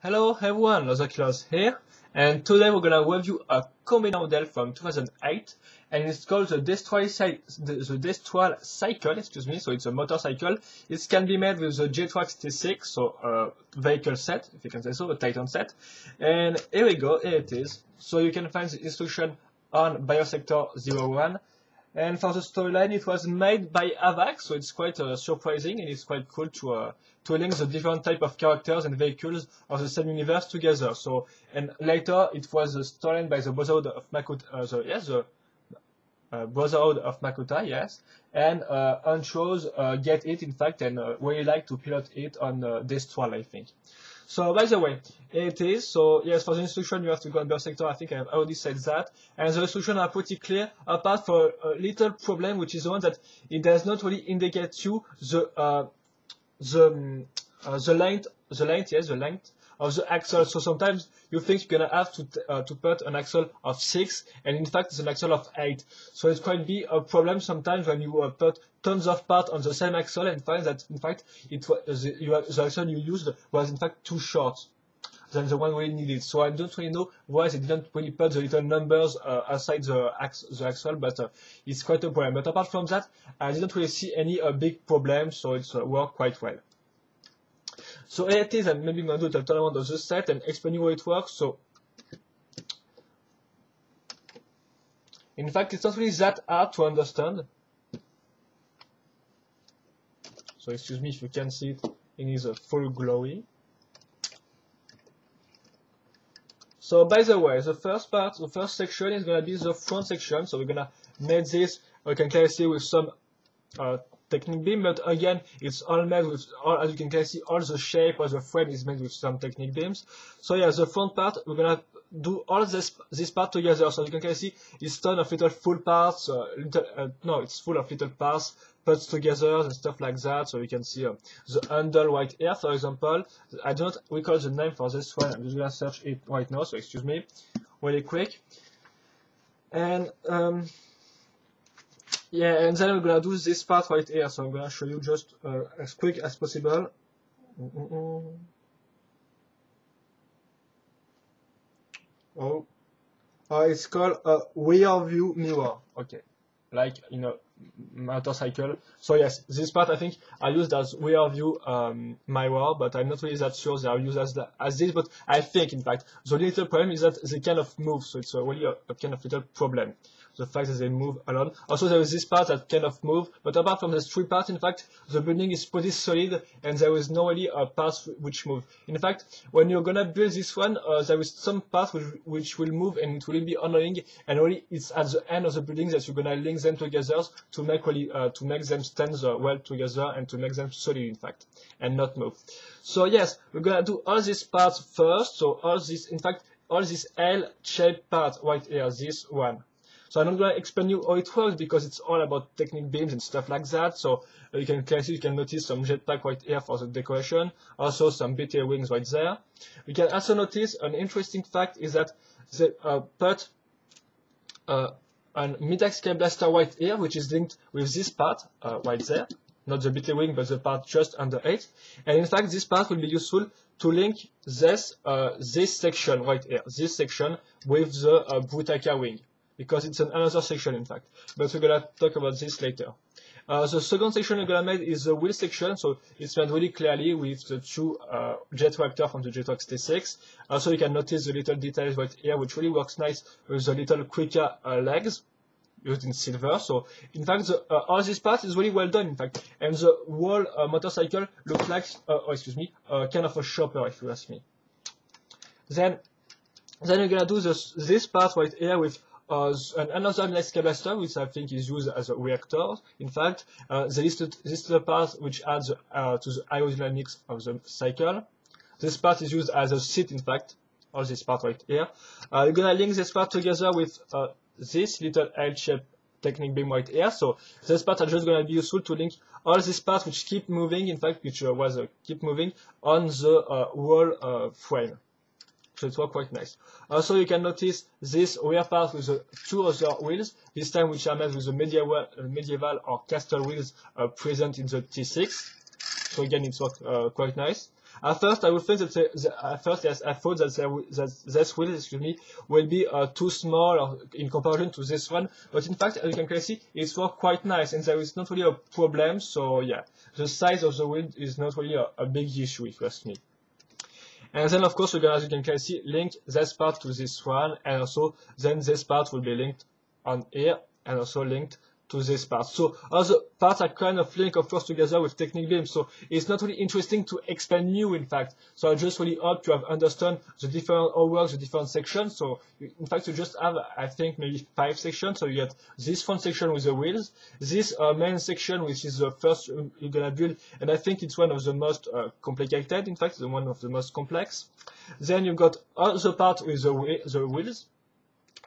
Hello everyone, Lozakilos here, and today we're gonna review a combiner model from 2008, and it's called the Destral Cycle, excuse me, so it's a motorcycle. It can be made with the J-Trax T6, so a vehicle set, if you can say so, a Titan set. And here we go, here it is. So you can find the instruction on Biosector 01. And for the storyline, it was made by Avax, so it's quite surprising, and it's quite cool to link the different type of characters and vehicles of the same universe together. So, and later it was the storyline by the Brotherhood of Makuta, Brotherhood of Makuta, yes, and Untros get it in fact, and really like to pilot it on Destral, I think. So by the way, it is, so yes, for the instruction you have to go on Biosector, I think I have already said that, and the instructions are pretty clear, apart for a little problem, which is the one that it does not really indicate you the length of the axle. So sometimes you think you're gonna have to put an axle of 6, and in fact it's an axle of 8. So it could be a problem sometimes when you put tons of parts on the same axle and find that in fact the axle you used was in fact too short than the one we needed. So I don't really know why they didn't really put the little numbers aside the axle, but it's quite a problem. But apart from that, I didn't really see any big problems, so it's worked quite well. So here it is, and maybe I'm going to do the turnaround of the set and explain you how it works. So, in fact, it's not really that hard to understand. So, excuse me if you can see it in its full glory. So, by the way, the first section is going to be the front section. So, we're going to make this, you can clearly see with some technique beam, but again, it's all made with, as you can clearly see, all the shape of the frame is made with some technique beams. So yeah, the front part, we're gonna do all this part together. So you can clearly see it's ton of little full parts, it's full of little parts put together and stuff like that. So you can see the handle right here, for example. I don't recall the name for this one. I'm just gonna search it right now. So excuse me, really quick. And yeah, and then we're gonna do this part right here, so I'm gonna show you just as quick as possible. It's called a rear view mirror. Okay, like in a motorcycle. So yes, this part I think I used as rear view mirror, but I'm not really that sure they are used as this. But I think in fact the little problem is that they kind of move, so it's really a kind of little problem. The fact that they move alone. Also, there is this part that kind of move, but apart from this three parts, in fact, the building is pretty solid, and there is no really parts which move. In fact, when you're gonna build this one, there is some parts which will move, and it will be annoying. And really, it's at the end of the building that you're gonna link them together to make really to make them stand well together and to make them solid, in fact, and not move. So yes, we're gonna do all these parts first. So all this, in fact, all this L-shaped part right here, this one. So I'm not going to explain you how it works because it's all about technique beams and stuff like that. So you can notice some jetpack right here for the decoration. Also some BTA wings right there. You can also notice an interesting fact is that they put a mid-axe Sky Blaster right here, which is linked with this part right there. Not the BTA wing, but the part just under it. And in fact, this part will be useful to link this section right here, this section with the Brutaka wing, because it's another section in fact, but we're gonna talk about this later. The second section we're gonna make is the wheel section, so it's made really clearly with the two jet reactor from the J-Trax T6. Also you can notice the little details right here, which really works nice with the little quicker legs used in silver. So in fact all this part is really well done in fact, and the whole motorcycle looks like kind of a chopper if you ask me. Then we're gonna do this part right here with another nice Sky Blaster, which I think is used as a reactor. In fact, this little part which adds to the aerodynamics of the cycle. This part is used as a seat, in fact, all this part right here. You're gonna link this part together with this little L-shaped technique beam right here. So this part are just gonna be useful to link all these parts which keep moving, in fact, which keep moving on the wall frame. So it works quite nice. Also, you can notice this rear part with the two other wheels, this time which are made with the medieval or castle wheels present in the T6. So again, it works quite nice. At first, I would think that at first, yes, I thought that this wheel, excuse me, will be too small or in comparison to this one. But in fact, as you can clearly see, it's worked quite nice, and there is not really a problem. So yeah, the size of the wheel is not really a big issue, if you ask me. And then, of course, we're gonna, as you can clearly see, link this part to this one, and also then this part will be linked on here, and also linked to this part. So all the parts are kind of linked, of course, together with Technic Beam. So it's not really interesting to explain new, in fact. So I just really hope you have understood the different works, the different sections. So in fact, you just have, I think, maybe 5 sections. So you get this front section with the wheels, this main section, which is the first you're gonna build, and I think it's one of the most complicated. In fact, one of the most complex. Then you've got all the part with the wheels.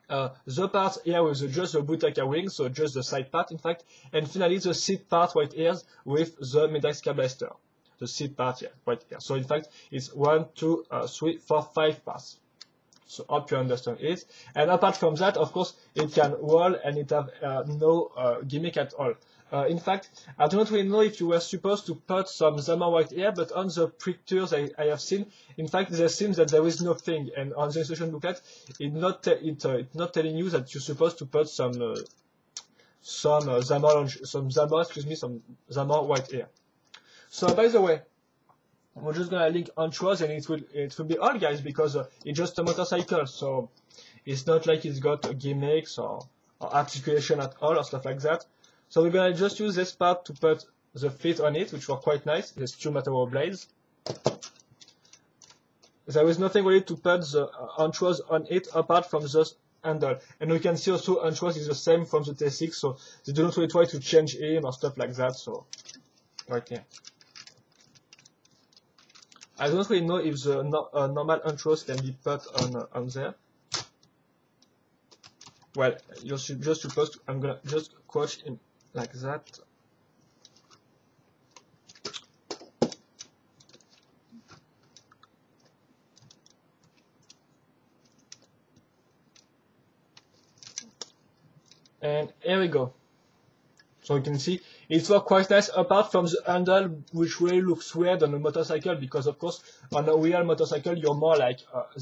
The part here with just the Bionicle wing, so just the side part, in fact, and finally the seat part right here with the Metallica blaster. The seat part here, right here. So in fact, it's 1, 2, 3, 4, 5 parts. So hope you understand it. And apart from that, of course, it can roll and it have no gimmick at all. In fact, I do not really know if you were supposed to put some Zama right here, but on the pictures I have seen, in fact, there seems that there is nothing, and on the instruction booklet, it's not telling you that you're supposed to put some Zama, Zama right here. So by the way, we're just gonna link Antros, and it will be all, guys, because it's just a motorcycle, so it's not like it's got gimmicks or articulation at all or stuff like that. So we're gonna just use this part to put the feet on it, which were quite nice, these 2 material blades. There is nothing really to put the Antros on it apart from the handle. And we can see also Antros is the same from the T6, so they do not really try to change him or stuff like that, so right here. I don't really know if the normal Antros can be put on there. Well, you're just supposed to, I'm gonna just crouch him like that. And here we go. So you can see it works quite nice apart from the handle, which really looks weird on a motorcycle, because of course on a real motorcycle you're more like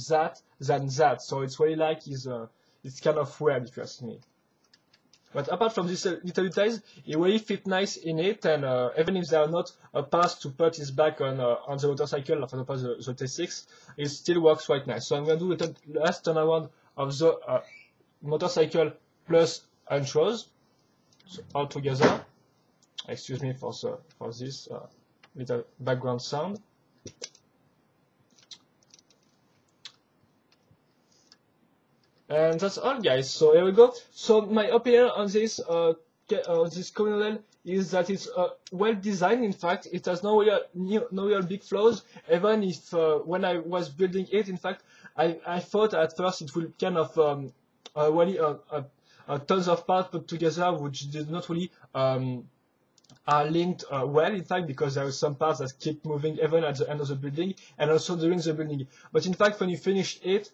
that than that. So it's really like it's kind of weird, if you ask me. But apart from these little details, it really fit nice in it, and even if there are not a path to put his back on the motorcycle, for example the T6, it still works quite nice. So I'm going to do the last turnaround of the motorcycle plus Antros, so all together. Excuse me for this little background sound. And that's all, guys. So here we go. So my opinion on this model is that it's well designed. In fact, it has no real big flaws. Even if when I was building it, in fact, I thought at first it would kind of really tons of parts put together, which did not really are linked well, in fact, because there are some parts that keep moving even at the end of the building and also during the building. But in fact, when you finish it,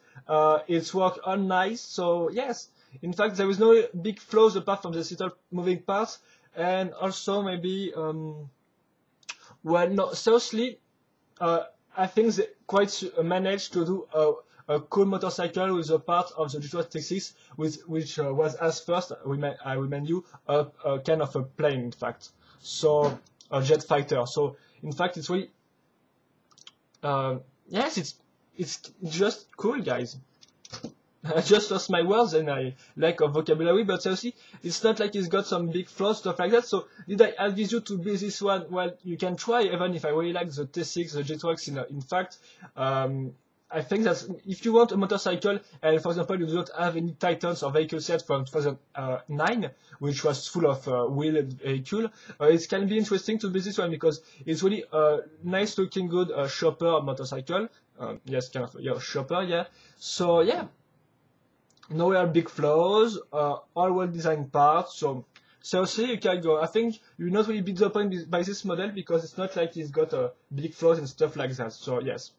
it's worked all nice. So yes, in fact, there is no big flaws apart from the little moving parts. And also maybe, well, no, seriously, I think they quite managed to do a cool motorcycle with a part of the Destral Cycle, which was as first, I remind you, a kind of a plane, in fact. So a jet fighter. So in fact, it's really, yes, it's just cool, guys. I just lost my words and I lack of vocabulary, but seriously, it's not like it's got some big flaws, stuff like that. So did I advise you to build this one? Well, you can try, even if I really like the T6, the J-Trax. In fact, I think that if you want a motorcycle, and for example, you do not have any Titans or vehicle set from 2009, which was full of wheeled vehicle, it can be interesting to build this one because it's really a nice looking good shopper motorcycle. Yes, kind of shopper, yeah. So yeah, no real big flaws, all well designed parts. So seriously, you can go. I think you'll not really be disappointed by this model because it's not like it's got big flaws and stuff like that. So yes.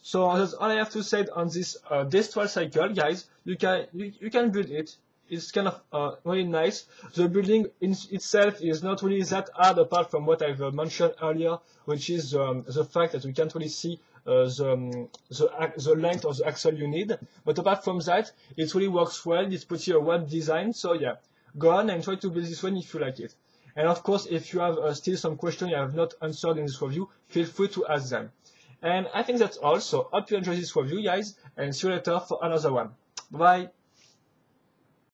So that's all I have to say on this Destral Cycle, guys. You can build it. it's kind of really nice. The building in itself is not really that hard, apart from what I've mentioned earlier, which is the fact that we can't really see the length of the axle you need. But apart from that, it really works well. It's pretty well designed. So yeah, go on and try to build this one if you like it. And of course, if you have still some questions you have not answered in this review, feel free to ask them. And I think that's all. So hope you enjoyed this review, guys, and see you later for another one. Bye.